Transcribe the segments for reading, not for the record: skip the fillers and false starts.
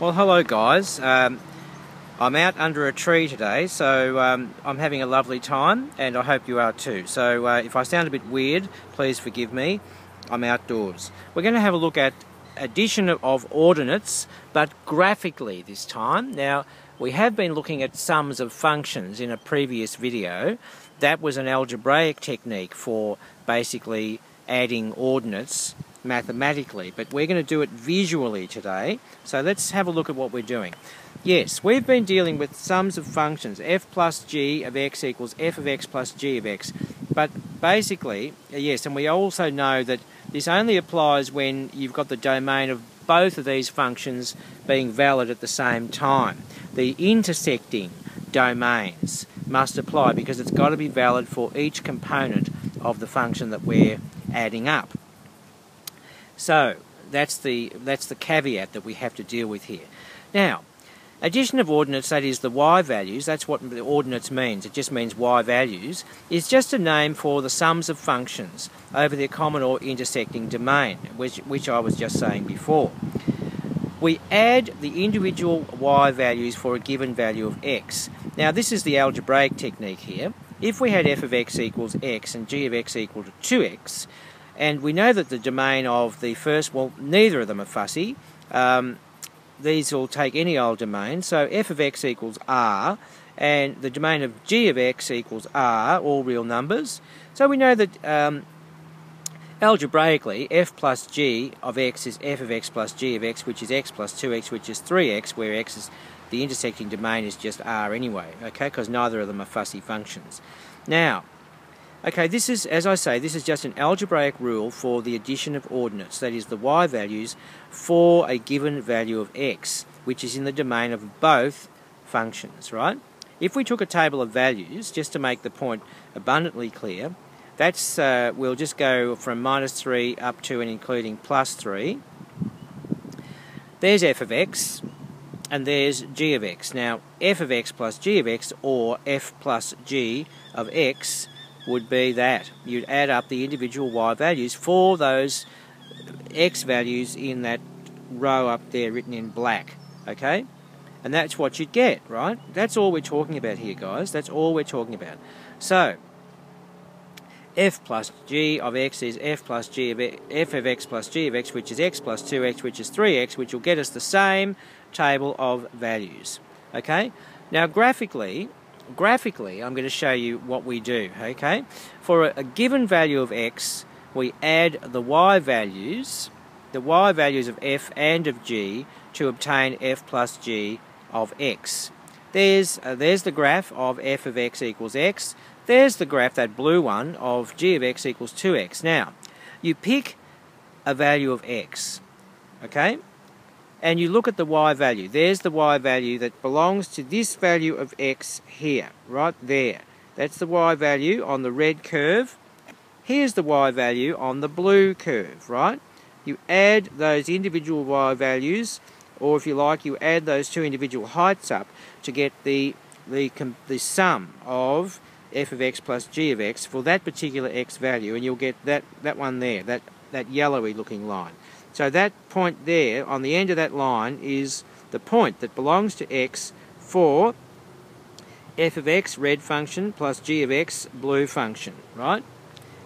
Well, hello guys. I'm out under a tree today, so I'm having a lovely time, and I hope you are too. So if I sound a bit weird, please forgive me. I'm outdoors. We're going to have a look at addition of ordinates, but graphically this time. Now, we have been looking at sums of functions in a previous video. That was an algebraic technique for basically adding ordinates mathematically, but we're going to do it visually today. So let's have a look at what we're doing. Yes, we've been dealing with sums of functions, f plus g of x equals f of x plus g of x, but basically, yes, and we also know that this only applies when you've got the domain of both of these functions being valid at the same time. The intersecting domains must apply because it's got to be valid for each component of the function that we're adding up. So that's the caveat that we have to deal with here. Now, addition of ordinates, that is the y values, that's what the ordinates means, it just means y values, is just a name for the sums of functions over their common or intersecting domain, which I was just saying before. We add the individual y values for a given value of x. Now this is the algebraic technique here. If we had f of x equals x and g of x equal to 2x, and we know that the domain of the first, well, neither of them are fussy. These will take any old domain. So f of x equals r, and the domain of g of x equals r, all real numbers. So we know that algebraically, f plus g of x is f of x plus g of x, which is x plus 2x, which is 3x, where x is the intersecting domain is just r anyway, okay, because neither of them are fussy functions. Now, okay, this is, as I say, this is just an algebraic rule for the addition of ordinates, that is the y values for a given value of x, which is in the domain of both functions, right? If we took a table of values, just to make the point abundantly clear, that's, we'll just go from -3 up to and including +3. There's f of x, and there's g of x. Now, f of x plus g of x, or f plus g of x, would be that. You'd add up the individual y values for those x values in that row up there written in black, okay? And that's what you'd get, right? That's all we're talking about here, guys. That's all we're talking about. So, f plus g of x is f plus g of x, f of x plus g of x, which is x plus 2x, which is 3x, which will get us the same table of values, okay? Now, graphically, I'm going to show you what we do, okay? For a given value of x, we add the y values of f and of g to obtain f plus g of x. There's the graph of f of x equals x. There's the graph, that blue one, of g of x equals 2x. Now, you pick a value of x, okay? And you look at the y value. There's the y value that belongs to this value of x here, right there. That's the y value on the red curve. Here's the y value on the blue curve, right? You add those individual y values, or if you like, you add those two individual heights up to get the sum of f of x plus g of x for that particular x value, and you'll get that one there, that yellowy looking line. So that point there, on the end of that line, is the point that belongs to x for f of x, red function, plus g of x, blue function, right?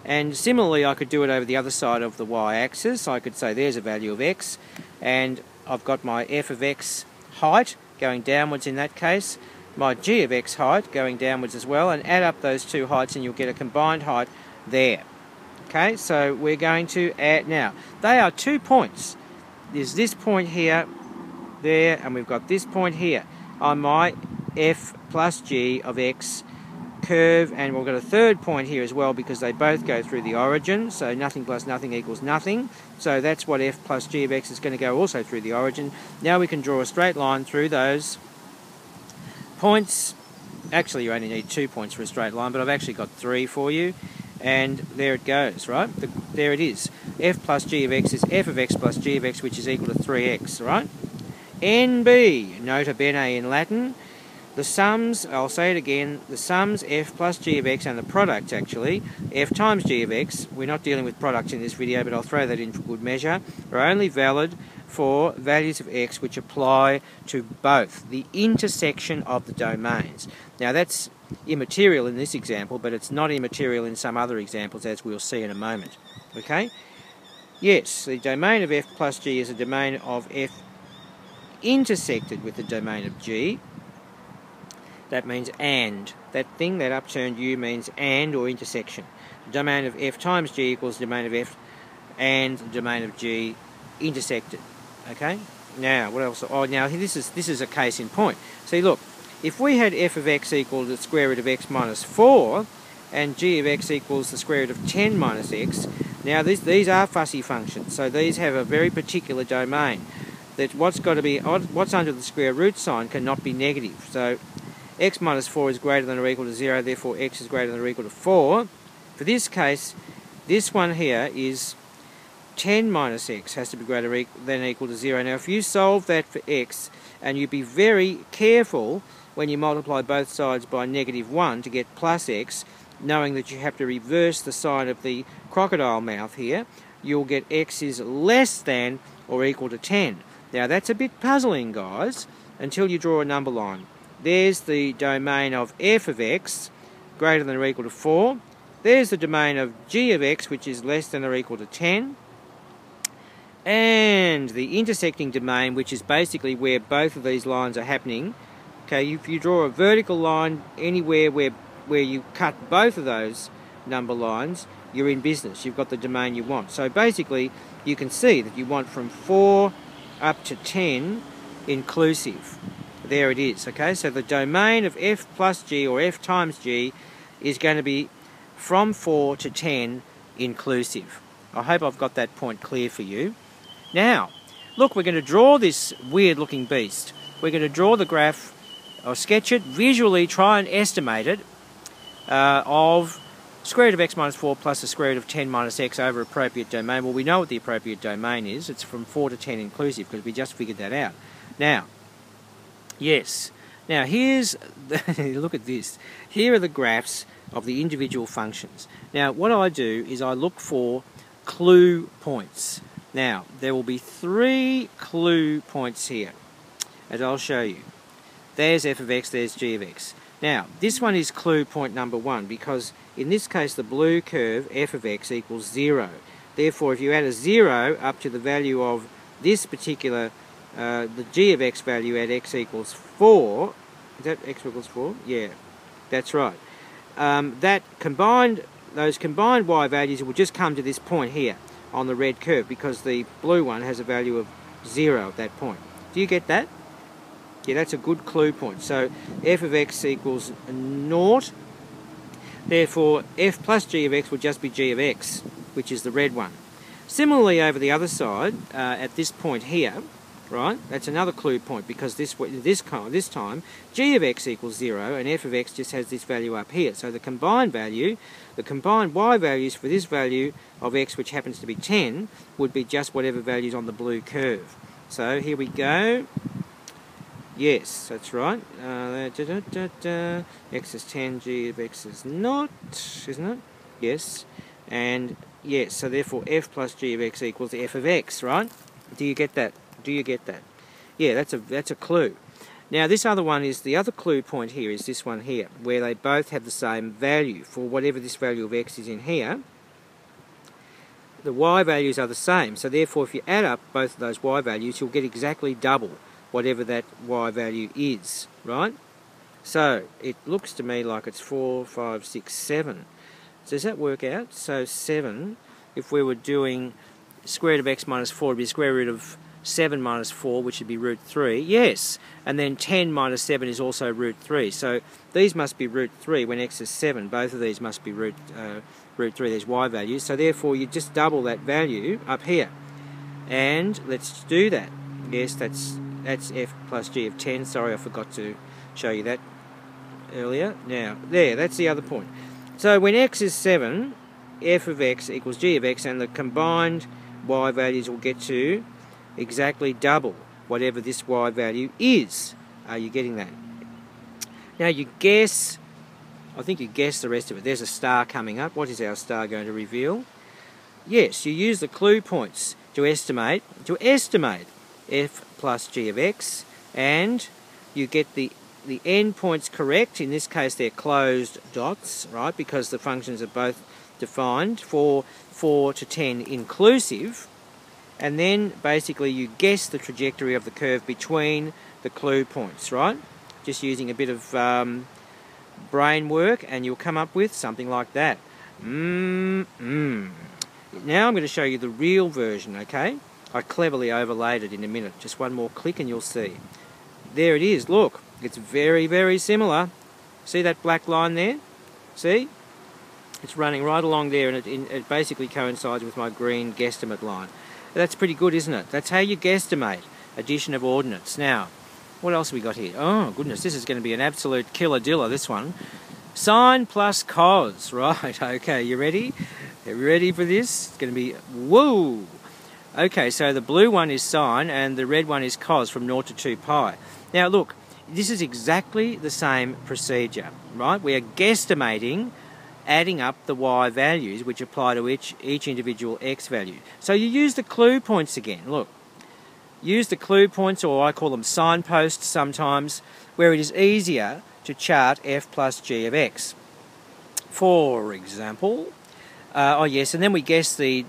And similarly, I could do it over the other side of the y-axis. I could say there's a value of x, and I've got my f of x height going downwards in that case, my g of x height going downwards as well, and add up those two heights and you'll get a combined height there. Okay, so we're going to add, now, they are 2 points. There's this point here, there, and we've got this point here on my f plus g of x curve, and we've got a third point here as well because they both go through the origin, so nothing plus nothing equals nothing. So that's what f plus g of x is going to go also through the origin. Now we can draw a straight line through those points. Actually, you only need 2 points for a straight line, but I've actually got 3 for you. And there it goes, right? There it is. F plus g of x is f of x plus g of x, which is equal to 3x, right? NB, nota bene in Latin. the sums, I'll say it again, the sums f plus g of x and the product actually, f times g of x, we're not dealing with products in this video but I'll throw that in for good measure, are only valid for values of x which apply to both the intersection of the domains. Now that's immaterial in this example, but it's not immaterial in some other examples as we'll see in a moment. Okay? Yes, the domain of f plus g is a domain of f intersected with the domain of g. That means and. That thing, that upturned U, means and or intersection. The domain of f times g equals the domain of f and the domain of g intersected. Okay? Now, what else? Oh, now this is a case in point. See, look, if we had f of x equal to the square root of x minus 4 and g of x equals the square root of 10 minus x, now these are fussy functions, so these have a very particular domain. That what's under the square root sign cannot be negative. So x minus 4 is greater than or equal to 0, therefore x is greater than or equal to 4. For this case, this one here is 10 minus x has to be greater than or equal to 0. Now if you solve that for x, and you be very careful when you multiply both sides by -1 to get plus x, knowing that you have to reverse the sign of the crocodile mouth here, you'll get x is less than or equal to 10. Now that's a bit puzzling, guys, until you draw a number line. There's the domain of f of x greater than or equal to 4. There's the domain of g of x, which is less than or equal to 10. And the intersecting domain, which is basically where both of these lines are happening. Okay, if you draw a vertical line anywhere where you cut both of those number lines, you're in business. You've got the domain you want. So basically, you can see that you want from 4 up to 10 inclusive. There it is, okay? So the domain of f plus g or f times g is going to be from 4 to 10 inclusive. I hope I've got that point clear for you. Now, look, we're going to draw this weird looking beast. We're going to draw the graph, or sketch it, visually try and estimate it, of square root of x minus 4 plus the square root of 10 minus x over appropriate domain. Well, we know what the appropriate domain is. It's from 4 to 10 inclusive because we just figured that out. Now, yes. Now, here's look at this. Here are the graphs of the individual functions. Now, what I do is I look for clue points. Now, there will be 3 clue points here, as I'll show you. There's f of x, there's g of x. Now, this one is clue point number 1 because in this case the blue curve f of x equals 0. Therefore, if you add a 0 up to the value of this particular, the g of x value at x equals 4, is that x equals 4? Yeah, that's right. Those combined y values will just come to this point here on the red curve because the blue one has a value of 0 at that point. Do you get that? Yeah, that's a good clue point. So f of x equals 0. Therefore, f plus g of x will just be g of x, which is the red one. Similarly, over the other side, at this point here, right, that's another clue point because this time, g of x equals 0 and f of x just has this value up here. So the combined value, the combined y values for this value of x, which happens to be 10, would be just whatever values on the blue curve. So here we go. Yes, that's right. X is 10, g of x is not, isn't it? Yes. And yes, so therefore f plus g of x equals f of x, right? Do you get that? Do you get that? Yeah, that's a clue. Now this other one is, the other clue point here is this one here, where they both have the same value. For whatever this value of x is in here, the y values are the same. So therefore if you add up both of those y values, you'll get exactly double whatever that y value is, right? So it looks to me like it's 4, 5, 6, 7. Does that work out? So 7, if we were doing square root of x minus 4, would be square root of 7 minus 4, which would be root 3. Yes, and then 10 minus 7 is also root 3. So these must be root 3 when x is 7. Both of these must be root 3. There's y values. So therefore you just double that value up here. And let's do that. Yes, that's f plus g of 10. Sorry, I forgot to show you that earlier. Now, there, that's the other point. So when x is 7, f of x equals g of x, and the combined y values will get to exactly double whatever this y value is. Are you getting that? Now you guess, I think you guess the rest of it. There's a star coming up. What is our star going to reveal? Yes, you use the clue points to estimate f plus g of x, and you get the endpoints correct. In this case they're closed dots, right, because the functions are both defined for 4 to 10 inclusive, and then basically you guess the trajectory of the curve between the clue points, right, just using a bit of brain work, and you'll come up with something like that. Now I'm going to show you the real version, okay? I cleverly overlaid it in a minute. Just one more click and you'll see. There it is, look. It's very, very similar. See that black line there? See? It's running right along there, and it basically coincides with my green guesstimate line. That's pretty good, isn't it? That's how you guesstimate addition of ordinates. Now, what else have we got here? Oh, goodness, this is going to be an absolute killer-diller, this one. Sine plus cos. Right, okay, you ready? Are you ready for this? It's going to be, whoa! Okay, so the blue one is sine and the red one is cos from 0 to 2 pi. Now look, this is exactly the same procedure, right? We are guesstimating, adding up the y values which apply to each individual x value. So you use the clue points again. Look, use the clue points, or I call them signposts sometimes, where it is easier to chart f plus g of x. For example, oh yes, and then we guess the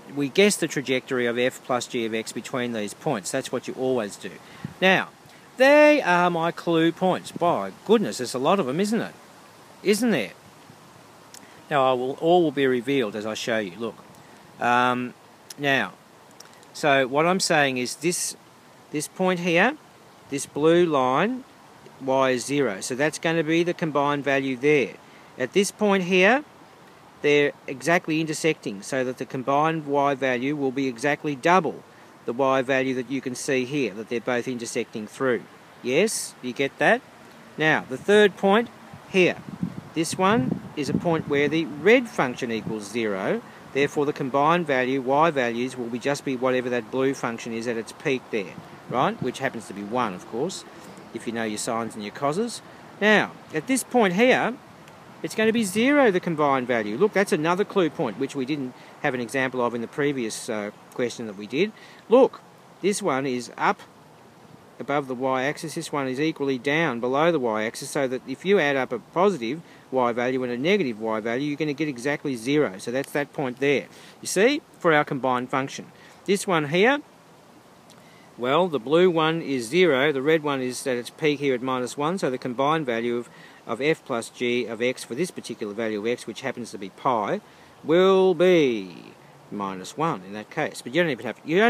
trajectory of f plus g of x between these points. That's what you always do. Now, they are my clue points. By goodness, there's a lot of them, isn't it? Isn't there? Now, all will be revealed as I show you. Look. Now, so what I'm saying is this point here, this blue line, y is 0. So that's going to be the combined value there. At this point here, they're exactly intersecting, so that the combined y value will be exactly double the y value that you can see here, that they're both intersecting through. Yes, you get that? Now, the third point here. This one is a point where the red function equals 0, therefore the combined value, y values, will just be whatever that blue function is at its peak there, right? Which happens to be 1, of course, if you know your sines and your coses. Now, at this point here, it's going to be 0, the combined value. Look, that's another clue point, which we didn't have an example of in the previous question that we did. Look, this one is up above the y-axis, this one is equally down below the y-axis, so that if you add up a positive y value and a negative y value, you're going to get exactly 0. So that's that point there. You see, for our combined function. This one here, well, the blue one is 0, the red one is at its peak here at -1, so the combined value of f plus g of x for this particular value of x, which happens to be pi, will be -1 in that case. But you don't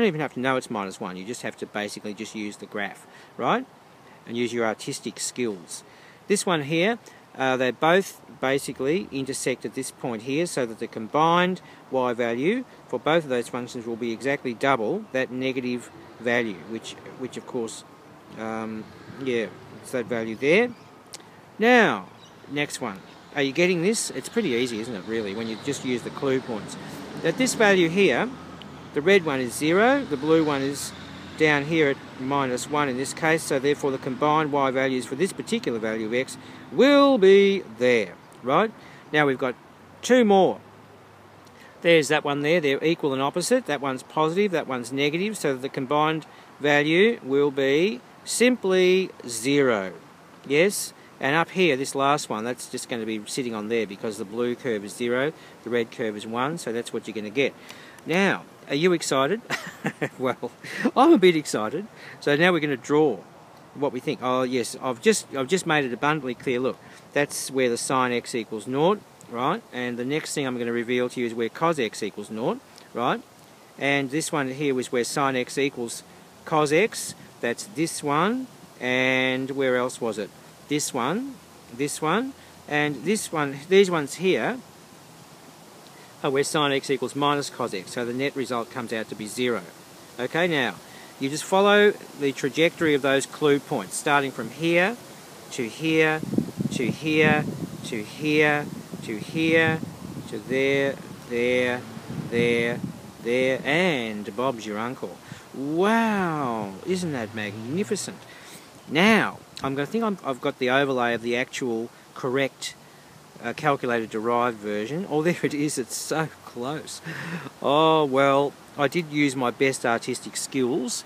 even have to know it's -1. You just have to basically just use the graph, right? And use your artistic skills. This one here, they both basically intersect at this point here, so that the combined y value for both of those functions will be exactly double that negative value, which of course, yeah, it's that value there. Now, next one. Are you getting this? It's pretty easy, isn't it, really, when you just use the clue points. At this value here, the red one is 0, the blue one is down here at -1 in this case, so therefore the combined y values for this particular value of x will be there, right? Now we've got two more. There's that one there, they're equal and opposite. That one's positive, that one's negative, so that the combined value will be simply 0. Yes? And up here, this last one, that's just going to be sitting on there because the blue curve is 0, the red curve is 1, so that's what you're going to get. Now, are you excited? Well, I'm a bit excited. So now we're going to draw what we think. Oh yes, I've just made it abundantly clear. Look, that's where the sine x equals 0, right? And the next thing I'm going to reveal to you is where cos x equals 0, right? And this one here was where sine x equals cos x. That's this one, and where else was it? This one, and this one. These ones here are where sine x equals minus cos x, so the net result comes out to be 0. Okay, now, you just follow the trajectory of those clue points, starting from here, to here, to here, to here, to here, to there, there, there, there, and Bob's your uncle. Wow, isn't that magnificent? Now, I've got the overlay of the actual correct calculated derived version. Oh, there it is. It's so close. Oh, well, I did use my best artistic skills,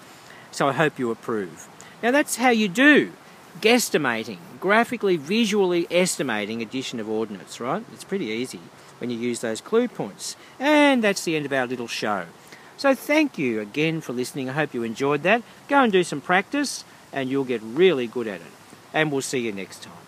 so I hope you approve. Now, that's how you do guesstimating, graphically, visually estimating addition of ordinates, right? It's pretty easy when you use those clue points. And that's the end of our little show. So thank you again for listening. I hope you enjoyed that. Go and do some practice, and you'll get really good at it. And we'll see you next time.